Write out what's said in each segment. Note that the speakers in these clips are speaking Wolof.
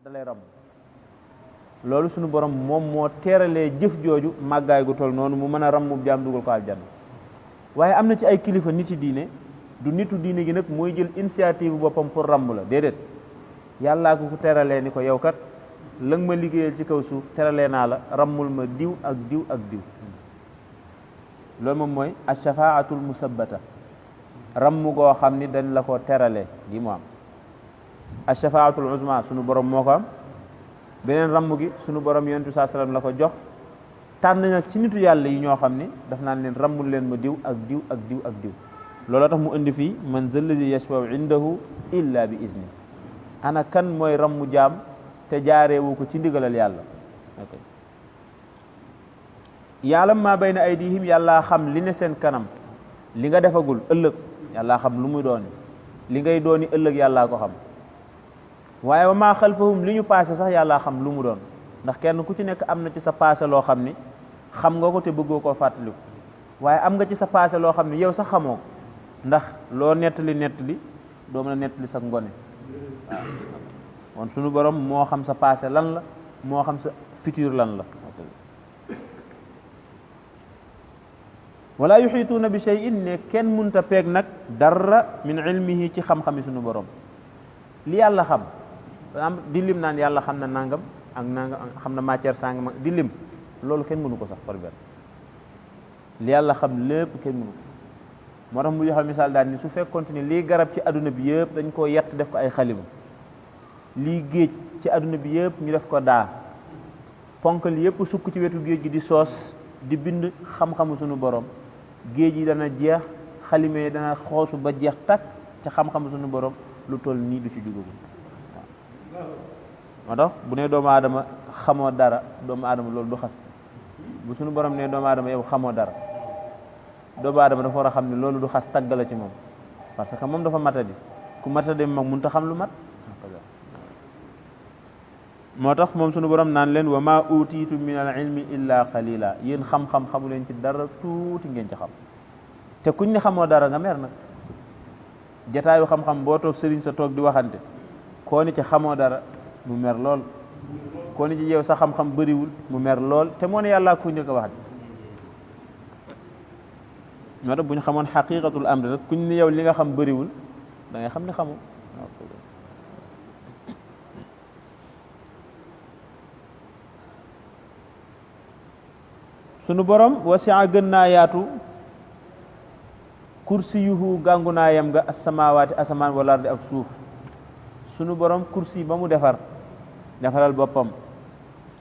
dalay ram loolu sunu borom moom moo teeralee jëf jooju màggaay gu toll noonu mu mën a ram mu jaam dugal ko aljanna waaye am na ci ay kilifa niti diine du nitu diine gi nag mooy jël initiative boppam pour ramm la déedéet yàllaa ko teralee ni ko yow kat la nga ma liggéeyal ci kaw suuf teralee naa la rammul ma diw ak diw ak diw loolu moom mooy ashafaatul musabbata ramm goo xam ni dañ la ko teralee gi mu am ashafaatul uzma sunu borom moo ko am beneen ramm gi sunu borom yonent bi sallallahu alayhi wasallam la ko jox tànn nag ci nitu yàlla yi ñoo xam ni daf naan leen rammul leen ma diw ak diw ak diw ak diw looloo tax mu indi fii man zallazi yashfa'u indahu illa bi izni ana kan mooy rammu jaam te jaareewu ko ci ndigalal yàlla ya'lam ma bayna aydihim yàllaa xam li ne seen kanam li nga defagul ëllëg yàllaa xam lu muy dooni li ngay dooni ëllëg yàllaa ko xam waaye wa maa xalfahum li ñu passé sax yàllaa xam lu mu doon ndax kenn ku ci nekk am na ci sa passé loo xam ni xam nga ko te bëggoo koo fàttaliku waaye am nga ci sa passé loo xam ni yow sax xamoo ko ndax loo nettali doo mën a nettali sa ngone waaw kon sunu borom moo xam sa passé lan la moo xam sa futur lan la wala yuxiituuna bi shay'in ne kenn munta peeg nag dara min ilmihi ci xam-xami sunu borom li yàlla xam am di lim naan yàlla xam na nangam ak nangam xam na matière sangam di lim loolu kenn mënu ko sax par benn li yàlla xam lépp kenn mënu ko moo tax mu joxe misaal daal ni su fekkoonte ni lii garab ci adduna bi yëpp dañ koo yett def ko ay xalima lii géej ci adduna bi yëpp ñu def ko daa ponkal yëpp sukk ci wetu géej gi di soos di bind xam-xamu sunu borom géej yi dana jeex xalima yi dana xoosu ba jeex takk ci xam-xamu sunu borom lu toll nii du ci jugagul moo tax bu ne doomu aadama xamoo dara doomu aadama loolu du xas bu sunu borom ne doomu aadama yow xamoo dara doomu aadama dafa war a xam ne loolu du xas tagg la ci moom parce que moom dafa matadi ku matadi mag mënut a xam lu mat moo tax moom sunu borom naan leen wa ma utiitu min al ilmi illa qalila yéen xam-xam xamu leen ci dara tuuti ngeen ci xam te kuñ ne xamoo dara nga mer nag jataayu xam-xam boo toog sëriñ sa toog di waxante koo ni ci xamoo dara mu mer lool koo ni ci yow sa xam-xam bëriwul mu mer lool te moo ne yàllaa ku njëkk a wax moo tax bu ñu xamoon xaqiqatul amri rek kuñ ni yow li nga xam bëriwul da ngay xam ne xamoo sunu borom wasi'a gën naa yaatu kursiyuhu gàngu naa yem nga as-samaawaati asamaan wal ardi ak suuf sunu borom kursi ba mu defaral boppam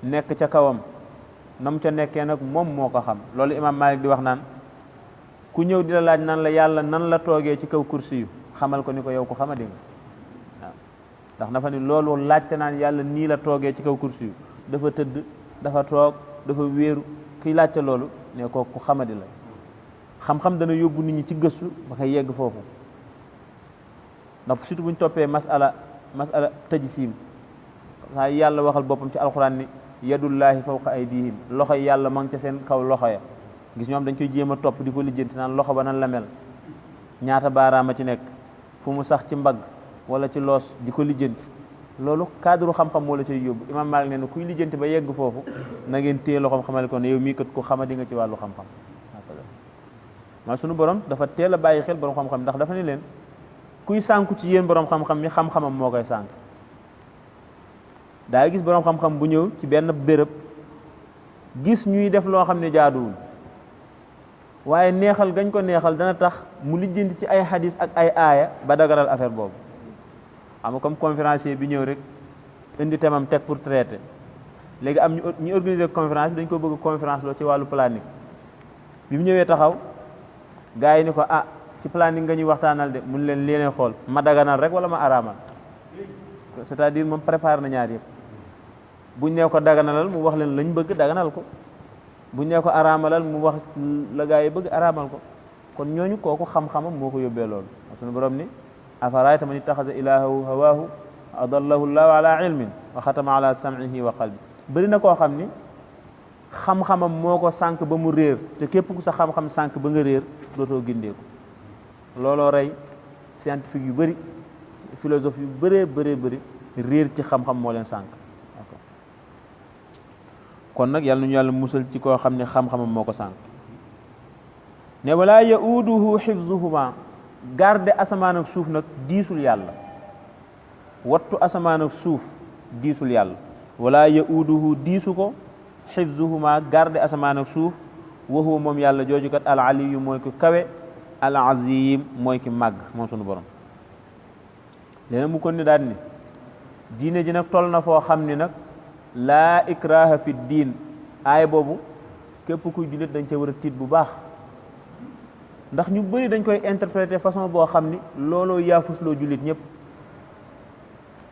nekk ca kawam nam ca nekkee nag moom moo ko xam loolu imaam Maalik di wax naan ku ñëw di la laaj nan la yàlla nan la toogee ci kaw kursi yu xamal ko ni ko yow ko xama di nga waaw ndax dafa ni loolu laajte naan yàlla nii la toogee ci kaw kursi yu dafa tëdd dafa toog dafa wéeru kiy laajte loolu ne ko ku xamadi la xam-xam dana yóbbu nit ñi ci gëstu ba koy yegg foofu ndax surtout bu ñu toppee masala tajsiim saa yàlla waxal boppam ci alxuraan ni yadullaahi fawqa aydihim loxo yi yàlla ma ngi ca seen kaw loxo ya gis ñoom dañ koy jéem a topp di ko lijjanti naan loxo ba nan la mel ñaata baaraama ci nekk fu mu sax ci mbagg wala ci loos di ko lijjanti loolu cadre xam-xam moo la cay yóbbu imaam Maalik nee na kuy lijjanti ba yegg foofu na ngeen téye loxoom xamal ko ne yow mii kat ko xama di nga ci wàllu xam-xam maa sunu borom dafa teel a bàyyi xel borom xam-xam ndax dafa ne leen kuy sànku ci yéen borom xam-xam mi xam-xamam moo koy sànk daa gis borom xam-xam bu ñëw ci benn béréb gis ñuy def loo xam ne jaaduwul waaye neexal gañ ko neexal dana tax mu lijjanti ci ay hadis ak ay aaya ba dagalal affaire boobu xam nga comme conférencier bi ñëw rek indi temam teg pour traiter léegi am ñu organiser conférence bi dañ ko bëgg conférence loo ci wàllu planning bi mu ñëwee taxaw gars yi ni ko ci planning nga ñuy waxtaanal de mun leen leenee xool ma daganal rek wala ma araamal c'est-à-dire moom prépare na ñaar yëpp buñ nee ko daganalal mu wax leen lañ bëgg daganal ko buñ nee ko araamalal mu wax la gars yi bëgg araamal ko kon ñooñu kooku xam-xamam moo ko yóbbee loolu suñu borom ni afarayta man ittaxasa ilaahahu hawaahu adallahu llahu ala ilmin wa xatama ala sam'ihi wa qalbi bëri na koo xam ni xam-xamam moo ko sànq ba mu réer te képp ku sa xam-xam sànq ba nga réer dootoo gindeeku looloo rey scientifique yu bëri philosophe yu bëree bëri réer ci xam-xam moo leen sànk kon nag yàlla nañu yàlla musal ci koo xam ne xam-xamam moo ko sànk ne wala yauduhu xifzuhuma garde asamaan ak suuf nag diisul yàlla wattu asamaan ak suuf diisul yàlla wala yauduhu diisu ko xifzuhuma garde asamaan ak suuf wa huwa moom yàlla jooju kat al aliyu mooy ki kawe al azim mooy ki màgg moom sunu borom léena mu kon ni daal ni diine ji nag toll na foo xam ni nag laa ikraha fi diin aay boobu képp kuy jullit dañ ca war a tiit bu baax ndax ñu bëri dañ koy interpréter façon boo xam ni looloo yaafusloo jullit ñëpp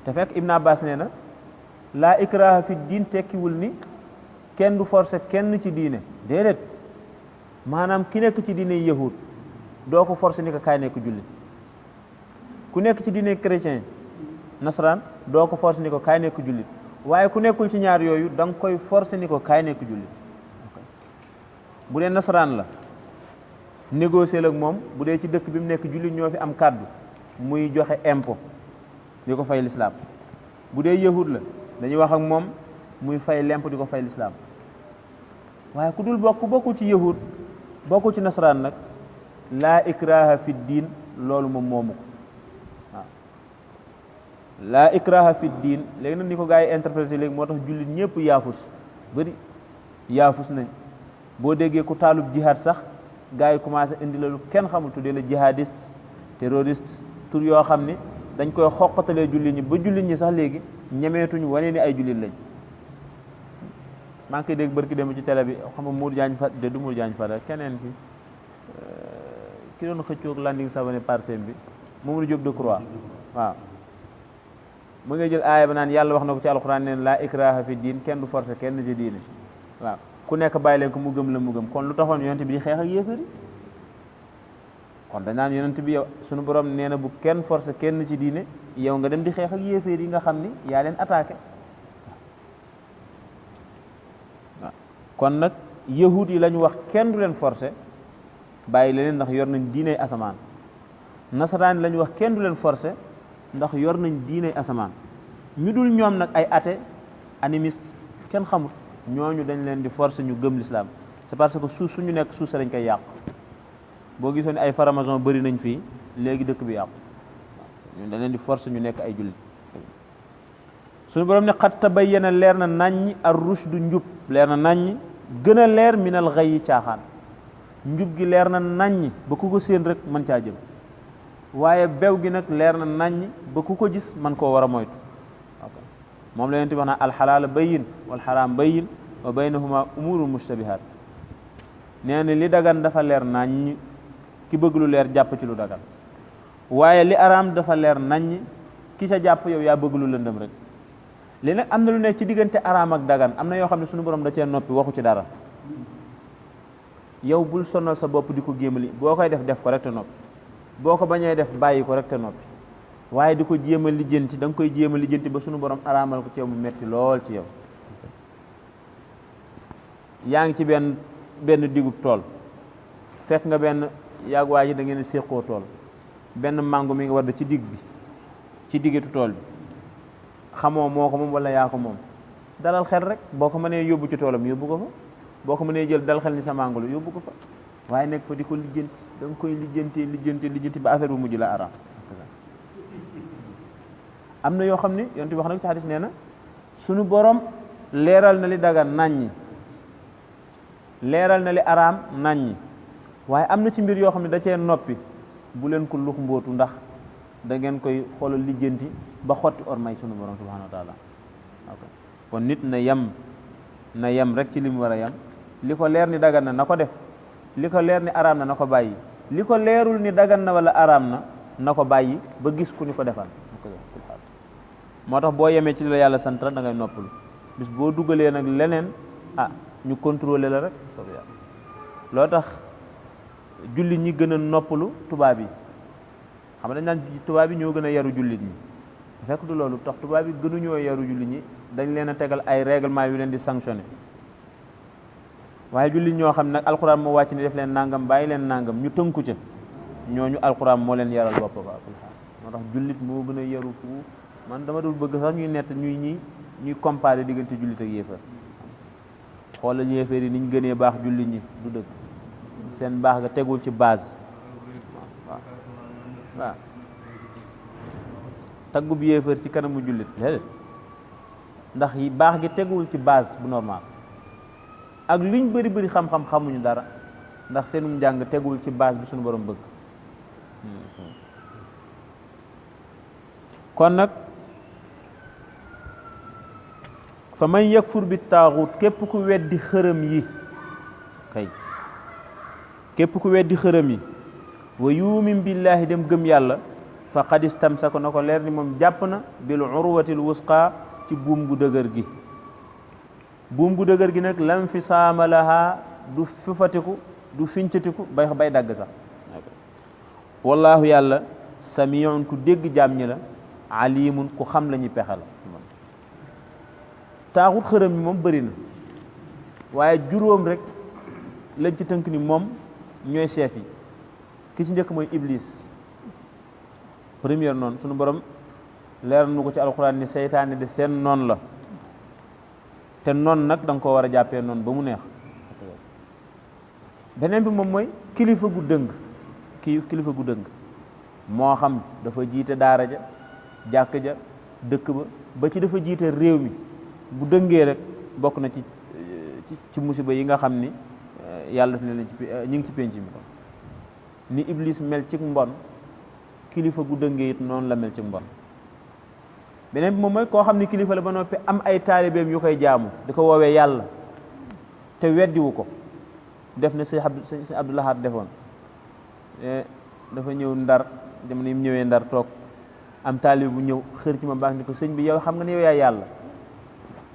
te fekk Ibn Abbas nee na laa ikraha fi diin tekkiwul ni kenn du forcer kenn ci diine déedéet maanaam ki nekk ci diine yahud doo ko forcer ni ko kaay nekk jullit ku nekk ci diine chrétien nasaraan doo ko forcer ni ko kaay nekk jullit waaye ku nekkul ci ñaar yooyu da nga koy forcer ni ko kaay nekk jullit bu dee nasaraan la négocier ak moom bu dee ci dëkk bi mu nekk jullit ñoo fi am kàddu muy joxe impôt di ko fay lislaam bu dee yahud la dañuy wax ak moom muy fay lemp di ko fay lislaam waaye ku dul bokkul ci yahud bokkul ci nasaraan nag laa ikraha fi diin loolu moom moomu ko waaw laa ikraha fi diin léegi nag ni ko gars yi interprété léegi moo tax jullit ñëpp yaafus bëri yaafus nañ boo déggee ku taalub jihaad sax gars yi commencé indi la lu kenn xamul tuddee la jihadiste terroriste tur yoo xam ni dañ koy xoqatalee jullit ñi ba jullit ñi sax léegi ñemeetuñ wane ni ay jullit lañ maa ngi koy dégg barki dem ci télé bi xam nga Mour Diagne Fada de du Mour Diagne Fada keneen ki doon xëccoog Landing Savané partem bi Mamadou Diop Decroix waaw mu ngay jël aaya ba naan yàlla wax na ko ci alxuraan neen laa ikraha fi diin kenn du forcer kenn ci diine waaw ku nekk bàyyi leen ko mu gëm la mu gëm kon lu taxoon yonent bi di xeex ak yéefar yi kon dañ naan yonent bi yow suñu borom nee na bu kenn forcer kenn ci diine yow nga dem di xeex ak yéefar yi nga xam ni yaa leen attaqué waaw kon nag yahud yi la ñu wax kenn du leen forcer bàyyi leen ndax yor nañ diiney asamaan nasaraan yi la ñu wax kenn du leen forcer ndax yor nañ diiney asamaan ñu dul ñoom nag ay athée animiste kenn xamut ñooñu dañ leen di forcer ñu gëm l'islam c'est parce que suuf suñu nekk suuf sa dañ koy yàq boo gisoon ay faramason bëri nañ fii léegi dëkk bi yàqu ñun dañ leen di forcer ñu nekk ay jullit suñu borom ne xat tabayyana leer na naññ ar rushdu njub leer na naññ gën a leer minal ghayyi caaxaan njub gi leer na naññ ba ku ko séen rek mën caa jëm waaye bew gi nag leer na naññ ba ku ko gis man koo war a moytu moom la yonent bi wax naa alxalaala bayyin wal xaraam bayyin wa baynahuma umurun mushtabihat nee na li dagan dafa leer naññ ki bëgg lu leer jàpp ci lu dagan waaye li araam dafa leer naññ ki ca jàpp yow yaa bëgg lu lëndëm rek li nag am na lu nekk ci diggante araam ak dagan am na yoo xam ne suñu borom da cee noppi waxu ci dara yow bul sonal sa bopp di ko jéemali boo koy def ko rek te noppi boo ko bañee def bàyyi ko rek te noppi waaye di ko jéem a lijjanti da nga koy jéem a lijjanti ba suñu borom araamal ko ci yow mu metti lool ci yow yaa ngi ci benn digub tool fekk nga benn yaag waa ji da ngeen séqoo tool benn mango mi nga war da ci digg bi ci diggitu tool bi xamoo moo ko moom wala yaa ko moom dalal xel rek boo ko mënee yóbbu ci toolam yóbbu ko fa boo ko mënee jël dal xel ni sa mango la yóbbu ko fa waaye nekk fa di ko lijjanti da nga koy lijjanti ba affaire bu mujj la araam am na yoo xam ni yonent bi wax na ci xadis nee na sunu borom leeral na li dagan naññi leeral na li araam naññi waaye am na ci mbir yoo xam ne da cee noppi bu leen ko lux mbootu ndax da ngeen koy xoolal lijjanti ba xotti ormay sunu borom subhanahu wa taala kon nit na yem rek ci li mu war a yem li ko leer ni dagan na ko def li ko leer ni araam na ko bàyyi li ko leerul ni dagan na wala araam na ko bàyyi ba gis ku ni ko defal moo tax boo yemee ci li la yàlla sant da ngay noppalu bis boo dugalee nag leneen ñu contrôler la rek soobu yàlla loo tax jullit ñi gën a noppalu tubaab yi xam nga dañ naan tubaab yi ñoo gën a yaru jullit ñi fekk du loolu tax tubaab yi gënuñoo yaru jullit ñi dañ leen a tegal ay règlement yu leen di sanctionné waaye jullit ñoo xam nag alxuraan moo wàcc ni def leen nangam bàyyi leen nangam ñu tënku ca ñooñu alxuraan moo leen yaral bopp ba moo tax jullit moo gën a yaru fu man dama dul bëgg sax ñuy nett ñuy comparer diggante jullit ak yéefar xoolal yéefar yi niñ gënee baax jullit ñi du dëgg seen baax nga tegul ci base waaw taggub yéefar ci kanamu jullit déedéet ndax yi baax gi tegul ci base bu normal ak liñ bëri xam-xam xamuñu dara ndax seenum njàng tegul ci base bi suñu borom bëgg kon nag fa man yakfur bi taaxut képp ku weddi xërëm yi kay képp ku weddi xërëm yi wa yuumin billaahi dem gëm yàlla fa qad istamsaka na ko leer ni moom jàpp na bil urwatil wusqa ci buum gu dëgër gi buum gu dëgër gi nag lam fi saama laha du fufatiku du fincatiku bay dagg sax wallaahu yàlla samiun ku dégg jaam ñi la alimun ku xam la ñuy pexe la taaxut xërëm yi moom bëri na waaye juróom rek lañ ci tënk ni moom ñooy chef yi ki ci njëkk mooy iblis première noonu sunu borom leer nu ko ci alxuraan ni seytaane de seen noon la te noon nag da nga koo war a jàppee noonu ba mu neex beneen bi moom mooy kilifa gu dëng kilifa gu dëng moo xam dafa jiite daara ja jàkk ja dëkk ba ci dafa jiite réew mi bu dëngee rek bokk na ci musiba yi nga xam ni yàlla def ne leen ci ñi ngi ci penc mi ni iblis mel ci mbon kilifa gu dëngee it noonu la mel ci mbon beneen bi moom mooy koo xam ni kilifa la ba noppi am ay taalibeem yu koy jaamu di ko woowee yàlla te weddiwu ko def na sëñ Abdou Lahad defoon dafa ñëw ndar jamono yi mu ñëwee ndar toog am taalibe bu ñëw xër ci ma baax ni ko sëñ bi yow xam nga ne yow yaay yàlla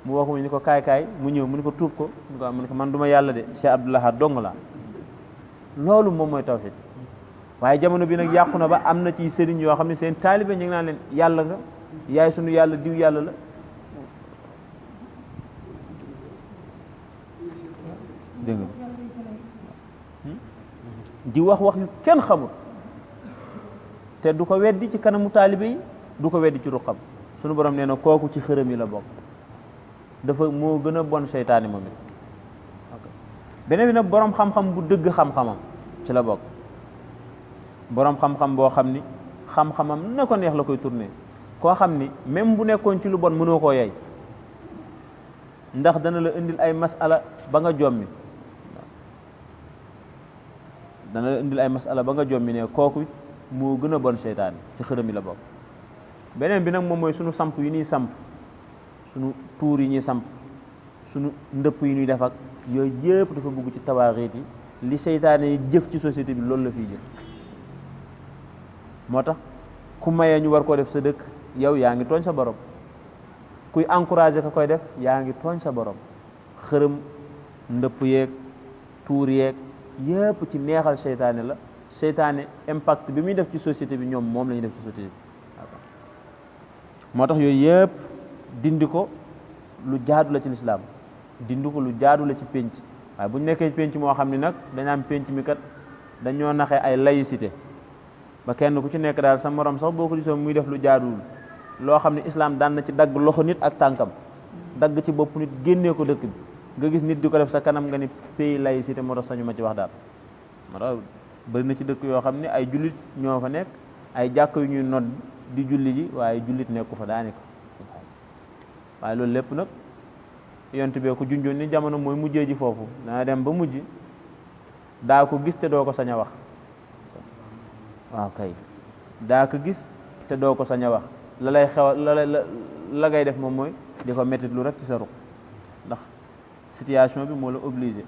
mu woo ko mu ni ko kaay mu ñëw mu ni ko tuub ko mu ni ko man duma yàlla de Cheikh Abdou Lahad dong la loolu moom mooy tawhid waaye jamono bi nag yàqu na ba am na ci sëriñ yoo xam ne seen taalibe ñu ngi naan leen yàlla nga yaay sunu yàlla diw yàlla la dégg nga di wax yu kenn xamul te du ko weddi ci kanamu taalibe yi du ko weddi ci ruqam sunu borom nee na kooku ci xërëm yi la bokk dafa moo gën a bon seytaane moom it beneen bi nag borom xam-xam bu dëgg xam-xamam ci la bokk borom xam-xam boo xam ni xam-xamam na ko neex la koy tourné koo xam ni même bu nekkoon ci lu bon mënoo koo yey ndax dana la indil ay masala ba nga jommi ne kooku moo gën a bon seytaane ci xërëm yi la bokk beneen bi nag moom mooy sunu samp yi ñuy samp sunu tuur yi ñuy samp sunu ndëpp yi ñuy def ak yooyu yëpp dafa bugg ci tawaaxiit yi li seytaane yi jëf ci société bi loolu la fiy jëf moo tax ku mayee ñu war koo def sa dëkk yow yaa ngi tooñ sa borom kuy encouragé ka koy def yaa ngi tooñ sa borom xërëm ndëpp yeeg tuur yeeg yëpp ci neexal seytaane la seytaane impact bi muy def ci société bi ñoom moom la ñuy def ci société bi moo tax yooyu yëpp dindi ko lu jaadu la ci lislaam dindi ko lu jaadu la ci pénc waaye bu ñu nekkee pénc moo xam ne nag dañ am pénc mi kat dañoo naxee ay laïcité ba kenn ku ci nekk daal sa morom sax boo ko gisoon muy def lu jaaduwul loo xam ne islam daan na ci dagg loxo nit ak tànkam dagg ci bopp nit génnee ko dëkk bi nga gis nit di ko def sa kanam nga ni pays laïcité moo tax sañu ma ci wax daal moo tax bëri na ci dëkk yoo xam ne ay jullit ñoo fa nekk ay jàkk yu ñuy nodd di julli ji waaye jullit nekku fa daanaka waaye loolu lépp nag yonent bee ko junjoon ni jamono mooy mujjee ji foofu dana dem ba mujj daa ko gis te doo ko sañ a wax waaw kay daa ko gis te doo ko sañ a wax la lay xew la ngay def moom mooy di ko mettit lu rek ci sa ruq ndax situation bi moo la obligé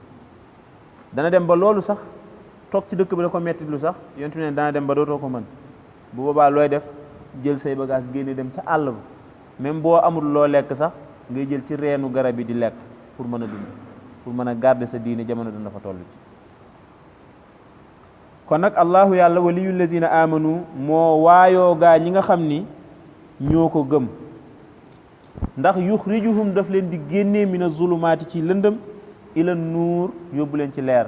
dana dem ba loolu sax toog ci dëkk bi la ko mettit lu sax yonent ne dana dem ba dootoo ko mën bu boobaa looy def jël say bagage génne dem ca àll ba même boo amul loo lekk sax ngay jël ci reenu garab yi di lekk pour mën a dund pour mën a garder sa diine jamono dina fa toll ci kon nag allahu yàlla waliyul lazina amanu moo waayoo gaa ñi nga xam ni ñoo ko gëm ndax yuxrijuhum daf leen di génnee mina zulumaati ci lëndëm ila nuur yóbbu leen ci leer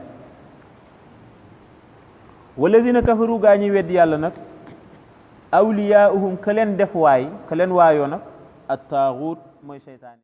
walazina kafaru gaa ñi weddi yàlla nag awliyaahum ka leen def waay ka leen waayoo nag at taaxuut mooy seytaane